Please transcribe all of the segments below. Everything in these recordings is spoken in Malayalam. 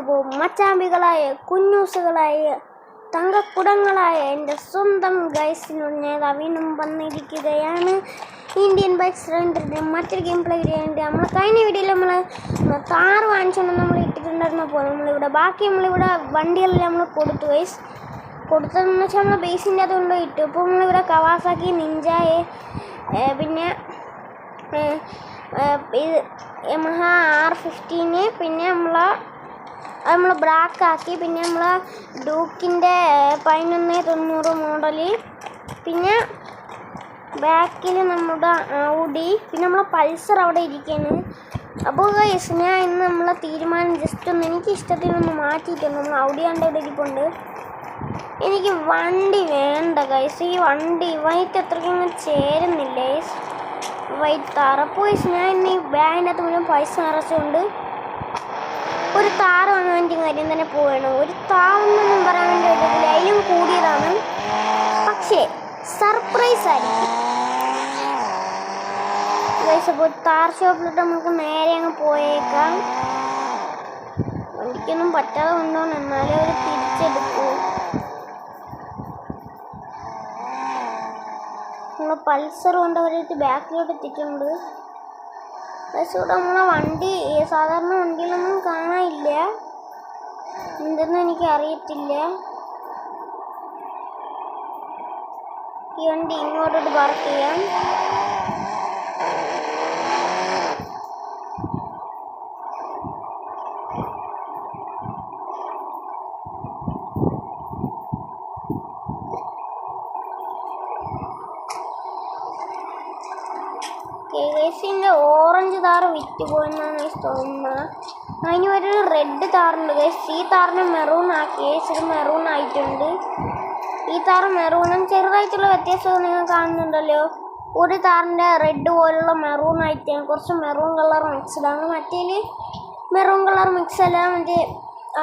അപ്പോൾ മച്ചാമ്പികളായ കുഞ്ഞൂസുകളായ തങ്കക്കുടങ്ങളായ എൻ്റെ സ്വന്തം ഗൈസിനോട് ഞാൻ വീണ്ടും വന്നിരിക്കുകയാണ്. ഇന്ത്യൻ ബൈക്സ് റെൻഡറിൻ്റെ മറ്റൊരു ഗെയിം പ്ലേ ചെയ്യാനുണ്ട്. നമ്മൾ കഴിഞ്ഞ വീഡിയോയിൽ നമ്മൾ കാർ വാങ്ങിച്ചുകൊണ്ട് നമ്മൾ ഇട്ടിട്ടുണ്ടായിരുന്നപ്പോൾ നമ്മളിവിടെ ബാക്കി നമ്മളിവിടെ വണ്ടികളെല്ലാം നമ്മൾ കൊടുത്തു ഗൈസ്. കൊടുത്തതെന്ന് വെച്ചാൽ നമ്മൾ ബേസിൻ്റെ അത് കൊണ്ട് ഇട്ടു. ഇപ്പോൾ നമ്മളിവിടെ കവാസാക്കി നിഞ്ചായെ പിന്നെ ഇത് യമഹ R15 പിന്നെ നമ്മൾ ബ്ലാക്ക് ആക്കി. പിന്നെ നമ്മൾ ഡൂക്കിൻ്റെ 1190 മോഡല്, പിന്നെ ബാക്കിൽ നമ്മുടെ ഔഡി, പിന്നെ നമ്മളെ പൾസർ അവിടെ ഇരിക്കുകയാണ്. അപ്പോൾ ഗൈസ് ഞാൻ ഇന്ന് നമ്മളെ തീരുമാനം ജസ്റ്റ് ഒന്ന് എനിക്ക് ഇഷ്ടത്തിനൊന്ന് മാറ്റിയിട്ടുണ്ട്. നമ്മൾ ഔഡി കണ്ട ഇവിടെ ഇരിപ്പുണ്ട്. എനിക്ക് വണ്ടി വേണ്ട ഗൈസ്. ഈ വണ്ടി വൈറ്റ് അത്രയ്ക്ക് ചേരുന്നില്ല ഗൈസ്, വൈറ്റ് താറ്. അപ്പോൾ ഗൈസ് ഞാൻ ഇന്ന് ഈ ബാഗിൻ്റെ അകത്ത് മുഴുവൻ പൈസ നിറച്ചുകൊണ്ട് ഒരു താറ് വാങ്ങാൻ വേണ്ടി കാര്യം തന്നെ പോവുകയാണ്. ഒരു താറെന്നൊന്നും പറയാൻ വേണ്ടി പറ്റത്തില്ല, അതിലും കൂടിയതാണ്. പക്ഷേ സർപ്രൈസ് ആയിരിക്കും ഗൈസ്. അപ്പോൾ താർ ഷോപ്പിലിട്ട് നമുക്ക് നേരെ അങ്ങ് പോയേക്കാം. വണ്ടിക്കൊന്നും പറ്റാതെ കൊണ്ടോന്ന് എന്നാലേ അവർ തിരിച്ചെടുക്കൂ. നമ്മൾ പൾസർ കൊണ്ട് അവരായിട്ട് ബാക്കിലോട്ട് എത്തിയിട്ടുണ്ട്. പക്ഷേ ഇവിടെ നമ്മളെ വണ്ടി സാധാരണ വണ്ടിയിലൊന്നും കാണാനില്ല, എന്തെന്ന് എനിക്ക് അറിയത്തില്ല. ഈ വണ്ടി ഇങ്ങോട്ടോട്ട് പാർക്ക് ചെയ്യാം. കേസിൻ്റെ ഓറഞ്ച് താറ് വിറ്റ് പോയെന്നാണ് തോന്നുന്നത്. അതിന് ഒരു റെഡ് താറുണ്ട് കേസ്. ഈ താറിനെ മെറൂൺ ആക്കി. ഇത് മെറൂൺ ആയിട്ടുണ്ട്. ഈ താറ് മെറൂണും ചെറുതായിട്ടുള്ള വ്യത്യാസമൊക്കെ നിങ്ങൾ കാണുന്നുണ്ടല്ലോ. ഒരു താറിൻ്റെ റെഡ് പോലുള്ള മെറൂൺ ആയിട്ടാണ്, കുറച്ച് മെറൂൺ കളർ മിക്സ്ഡാണ്. മറ്റേൽ മെറൂൺ കളർ മിക്സ് അല്ല, മറ്റേ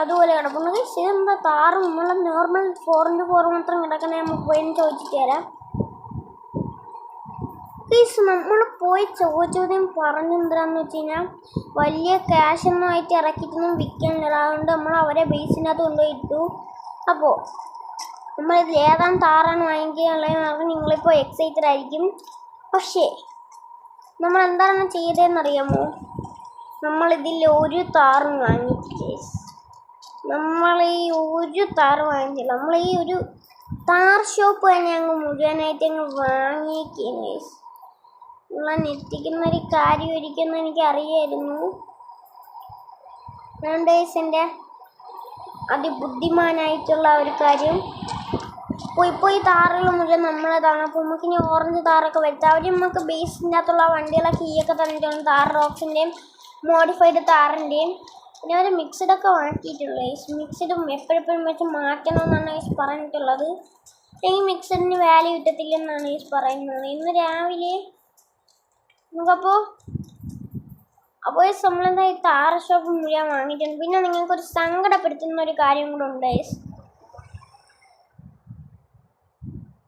അതുപോലെ കിടക്കുന്നു കേസ്. ഇതെന്താ താറ് നമ്മളെ നോർമൽ 4x4 മാത്രം കിടക്കണേ, നമുക്ക് പോയി ചോദിച്ചിട്ട് തരാം. പ്ലീസ് നമ്മൾ പോയി ചോദ്യം പറഞ്ഞെന്താന്ന് വെച്ച് കഴിഞ്ഞാൽ വലിയ ക്യാഷൊന്നും ആയിട്ട് ഇറക്കിയിട്ടൊന്നും വിൽക്കുന്നില്ല. അതുകൊണ്ട് നമ്മൾ അവരെ ബേസിനകത്ത് കൊണ്ടുപോയി ഇട്ടു. അപ്പോൾ നമ്മളിത് ഏതാണ് താറാണ് വാങ്ങിക്കാനുള്ളത് നിങ്ങളിപ്പോൾ എക്സൈറ്റഡ് ആയിരിക്കും. പക്ഷേ നമ്മൾ എന്താണ് ചെയ്തതെന്നറിയാമോ? നമ്മളിതിൽ ഒരു താറും വാങ്ങിയിട്ടില്ല. നമ്മൾ ഈ ഒരു താറ് വാങ്ങിച്ചില്ല. നമ്മൾ ഈ ഒരു താർ ഷോപ്പ് തന്നെ അങ്ങ് മുഴുവനായിട്ട് അങ്ങ് വാങ്ങിയിരിക്കുകയാണ്. നിങ്ങൾ ഞെട്ടിക്കുന്നൊരു കാര്യം ഒരിക്കലും എനിക്ക് അറിയായിരുന്നു. എൻ്റെ അതിബുദ്ധിമാനായിട്ടുള്ള ഒരു കാര്യം പോയി താറുകൾ മുഴുവൻ നമ്മളതാണ്. അപ്പോൾ നമുക്ക് ഇനി ഓറഞ്ച് താറൊക്കെ വരുത്താം. അവർ നമുക്ക് ബേസിൻ്റെ അകത്തുള്ള വണ്ടികളെ കീയൊക്കെ തന്നിട്ടുണ്ട്. താർ റോക്സിൻ്റെയും മോഡിഫൈഡ് താറിൻ്റെയും. പിന്നെ അവർ മിക്സഡൊക്കെ മാറ്റിയിട്ടുള്ളത്. മിക്സഡും എപ്പോഴെപ്പോഴും വെച്ച് മാറ്റണമെന്നാണ് പറഞ്ഞിട്ടുള്ളത്. ഈ മിക്സഡിന് വാല്യൂ കിട്ടത്തില്ലെന്നാണ് പറയുന്നത്. ഇന്ന് രാവിലെ നമുക്കപ്പോൾ നമ്മളെന്തായി താർ ഷോപ്പ് മുഴുവൻ വാങ്ങിയിട്ടുണ്ട്. പിന്നെ നിങ്ങൾക്കൊരു സങ്കടപ്പെടുത്തുന്ന ഒരു കാര്യം കൂടെ ഉണ്ട്.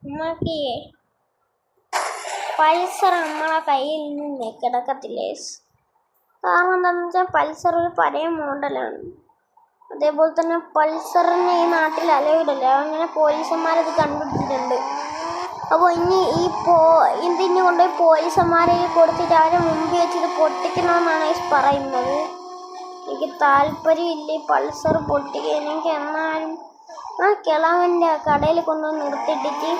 നമുക്ക് പൾസർ നമ്മളെ കയ്യിൽ നിന്ന് കിടക്കത്തില്ല. കാരണം എന്താണെന്ന് വെച്ചാൽ പൾസർ ഒരു പഴയ മോഡലാണ്. അതേപോലെ തന്നെ പൾസറിന് ഈ നാട്ടിൽ അലവിടില്ല. അങ്ങനെ പോലീസന്മാരത് കണ്ടുപിടിച്ചിട്ടുണ്ട്. അപ്പോൾ ഇനി ഇതിന് കൊണ്ടുപോയി പോലീസന്മാരെ കൊടുത്തിട്ട് അവരെ മുമ്പിൽ വെച്ചിട്ട് പൊട്ടിക്കണമെന്നാണ് പറയുന്നത്. എനിക്ക് താല്പര്യമില്ല ഈ പൾസർ പൊട്ടിക്കാൻ. എനിക്ക് എന്നാലും ആ കിളവൻ്റെ കടയിൽ കൊണ്ടുവന്ന് നിർത്തിയിട്ടിട്ട്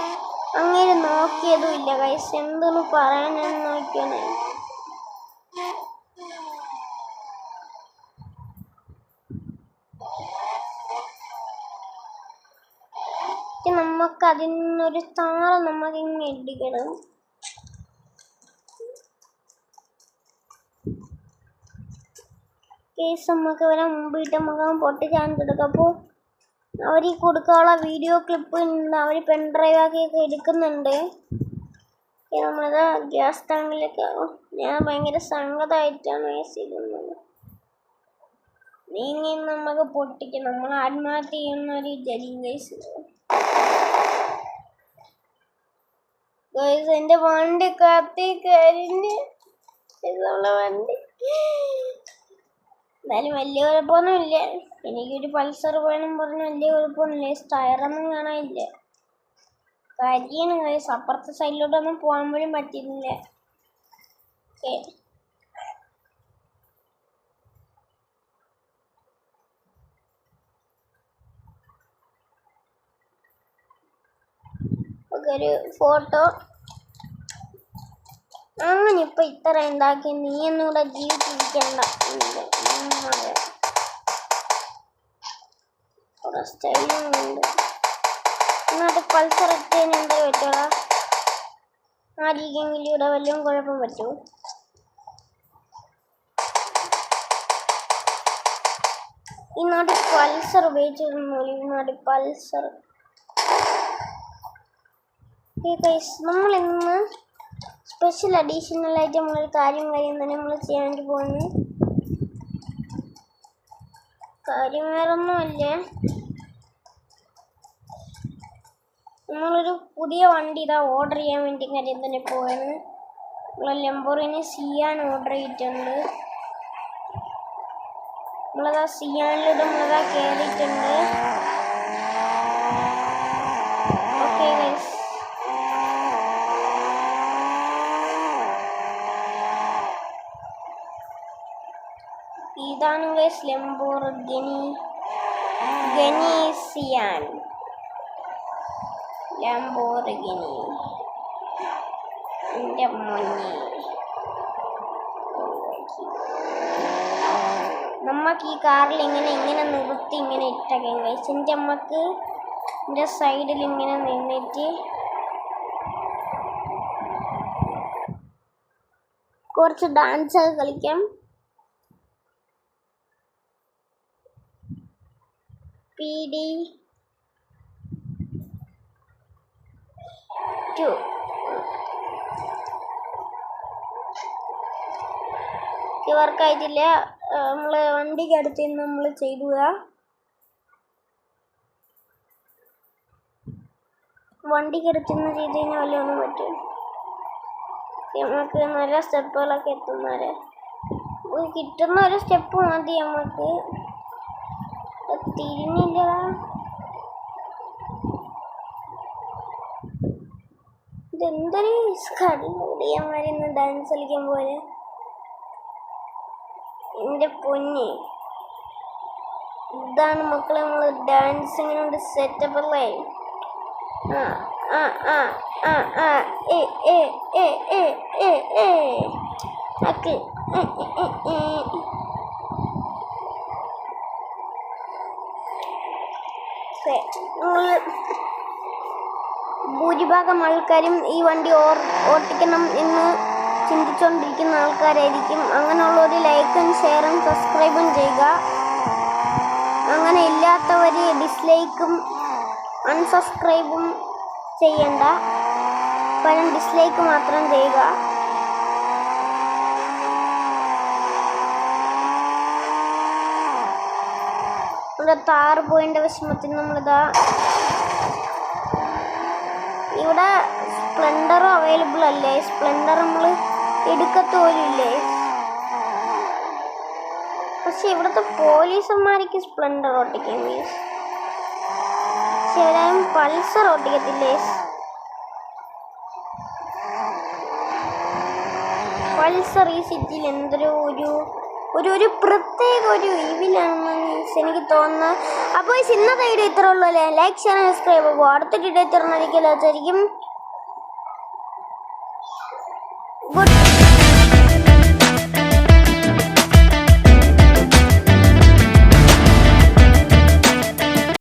അങ്ങനെ നോക്കിയതും ഇല്ല കൈസ്. എന്തെന്ന് പറയാനെന്ന് നോക്കിയാണ്. നമുക്ക് അതിനൊരു താറ് നമുക്കിങ്ങനെ ഇടിക്കണം. കേസ് നമുക്ക് ഇവരെ മുമ്പിട്ട് നമുക്ക് പൊട്ടിച്ചാൻസ് എടുക്കാം. അപ്പോൾ അവർ ഈ കൊടുക്കാനുള്ള വീഡിയോ ക്ലിപ്പ് അവർ പെൻഡ്രൈവ് ആക്കിയൊക്കെ എടുക്കുന്നുണ്ട്. നമ്മളത് ഗ്യാസ് ടാങ്കിലൊക്കെ ഞാൻ ഭയങ്കര സങ്കടമായിട്ടാണ് ചെയ്യുന്നത്. നീങ്ങി നമുക്ക് പൊട്ടിക്കണം. നമ്മൾ ആത്മഹത്യ ചെയ്യുന്നൊരു ജലീസ്. എൻ്റെ വണ്ടി കത്തി കരിഞ്ഞ് നമ്മളെ വണ്ടി എന്തായാലും വലിയ കുഴപ്പമൊന്നുമില്ല. എനിക്കൊരു പൾസർ വേണം പറഞ്ഞ് വലിയ കുഴപ്പമൊന്നുമില്ല. ടയറൊന്നും കാണാനില്ല. കരിയാണ് കൈസ്. അപ്പുറത്തെ സൈഡിലോട്ടൊന്നും പോകാൻ പോലും പറ്റിയില്ല. ഓക്കെ, ഒരു ഫോട്ടോ. അങ്ങനെ ഇപ്പൊ ഇത്ര ഉണ്ടാക്കി നീ ഒന്നുകൂടെ ജീവിച്ചിരിക്കണ്ട. സ്റ്റൈലുണ്ട്. എന്നിട്ട് പൾസർ ഇട്ടതിന് എന്താ പറ്റൂടാ? ആരെങ്കിലും ഇവിടെ വല്ലതും കുഴപ്പം പറ്റുമോ? ഈ നാട്ടിൽ പൾസർ ഉപയോഗിച്ചിരുന്നു. ഈ നാട്ടിൽ പൾസർ. നമ്മൾ ഇന്ന് സ്പെഷ്യൽ അഡീഷണൽ ആയിട്ട് നമ്മളൊരു കാര്യം തന്നെ നമ്മൾ ചെയ്യാൻ വേണ്ടി പോകുന്നു. കാര്യം വേറൊന്നുമല്ല, നമ്മളൊരു പുതിയ വണ്ടി ഇതാ ഓർഡർ ചെയ്യാൻ വേണ്ടി കാര്യം തന്നെ പോവാണ്. നമ്മൾ ലംബോർഗിനി സിയാൻ ഓർഡർ ചെയ്തിട്ടുണ്ട്. നമ്മളതാ സിയാനിലിട്ട് നമ്മളതാ കയറിയിട്ടുണ്ട്. ഓക്കെ ഗൈസ്, ഇതാണ് ഗൈസ് ലംബോർഗിനി സിയാൻ. ലംബോർഗിനി എൻ്റെ മോനെ. നമ്മക്ക് ഈ കാറിൽ ഇങ്ങനെ നിർത്തി ഇങ്ങനെ ഇട്ടേക്കാം ഗൈസ്. എൻ്റെ അമ്മക്ക് എൻ്റെ സൈഡിൽ ഇങ്ങനെ നിന്നിട്ട് കുറച്ച് ഡാൻസ് ഒക്കെ കളിക്കാം. PD 2 വർക്കായിട്ടില്ല. നമ്മൾ വണ്ടിക്ക് അടുത്ത് നിന്ന് നമ്മൾ ചെയ്തു. വണ്ടിക്ക് അടുത്തുനിന്ന് ചെയ്ത് കഴിഞ്ഞാൽ വല്ലതൊന്നും പറ്റും. നമുക്ക് നല്ല സ്റ്റെപ്പുകളൊക്കെ എത്തുന്നവരെ കിട്ടുന്ന ഒരു സ്റ്റെപ്പ് മതി നമുക്ക്. തിരിഞ്ഞില്ല. ഇതെന്തൊരു കടിയന്മാരിന്ന് ഡാൻസ് കളിക്കാൻ പോലെ. എൻ്റെ പൊന്നി, ഇതാണ് മക്കളെ നമ്മൾ ഡാൻസിങ്ങിനോട് സെറ്റപ്പ് അല്ലേ? ഭൂരിഭാഗം ആൾക്കാരും ഈ വണ്ടി ഓട്ടിക്കണം എന്ന് ചിന്തിച്ചുകൊണ്ടിരിക്കുന്ന ആൾക്കാരായിരിക്കും. അങ്ങനെയുള്ളൊരു ലൈക്കും ഷെയറും സബ്സ്ക്രൈബും ചെയ്യുക. അങ്ങനെ ഇല്ലാത്തവർ ഡിസ്ലൈക്കും അൺസബ്സ്ക്രൈബും ചെയ്യണ്ട, പകരം ഡിസ്ലൈക്ക് മാത്രം ചെയ്യുക. ഇവിടെ താറ് പോയിൻ്റെ വിഷമത്തിൽ നമ്മളിതാ ഇവിടെ സ്പ്ലെൻഡറും അവൈലബിൾ അല്ലേ? സ്പ്ലെൻഡർ നമ്മൾ എടുക്കത്തോലില്ലേ? പക്ഷെ ഇവിടുത്തെ പോലീസന്മാർക്ക് സ്പ്ലെൻഡർ ഓട്ടിക്കാൻ മീൻസ്, പക്ഷെ ഇവരാരും പൾസർ ഓട്ടിക്കത്തില്ലേ? പൾസർ ഈ സിറ്റിയിൽ എന്തൊരു ഒരു പ്രത്യേക ഒരു ഇവിലാണെന്ന് എനിക്ക് തോന്നുന്നത്. അപ്പോൾ ഇന്നത്തെ വീഡിയോ ഇത്ര ഉള്ളൂ അല്ലേ? ലൈക്ക് ഷെയർ സബ്സ്ക്രൈബ് ആകുമോ? അടുത്ത വീഡിയോ തുറന്നിരിക്കലായിരിക്കും. ഗുഡ്.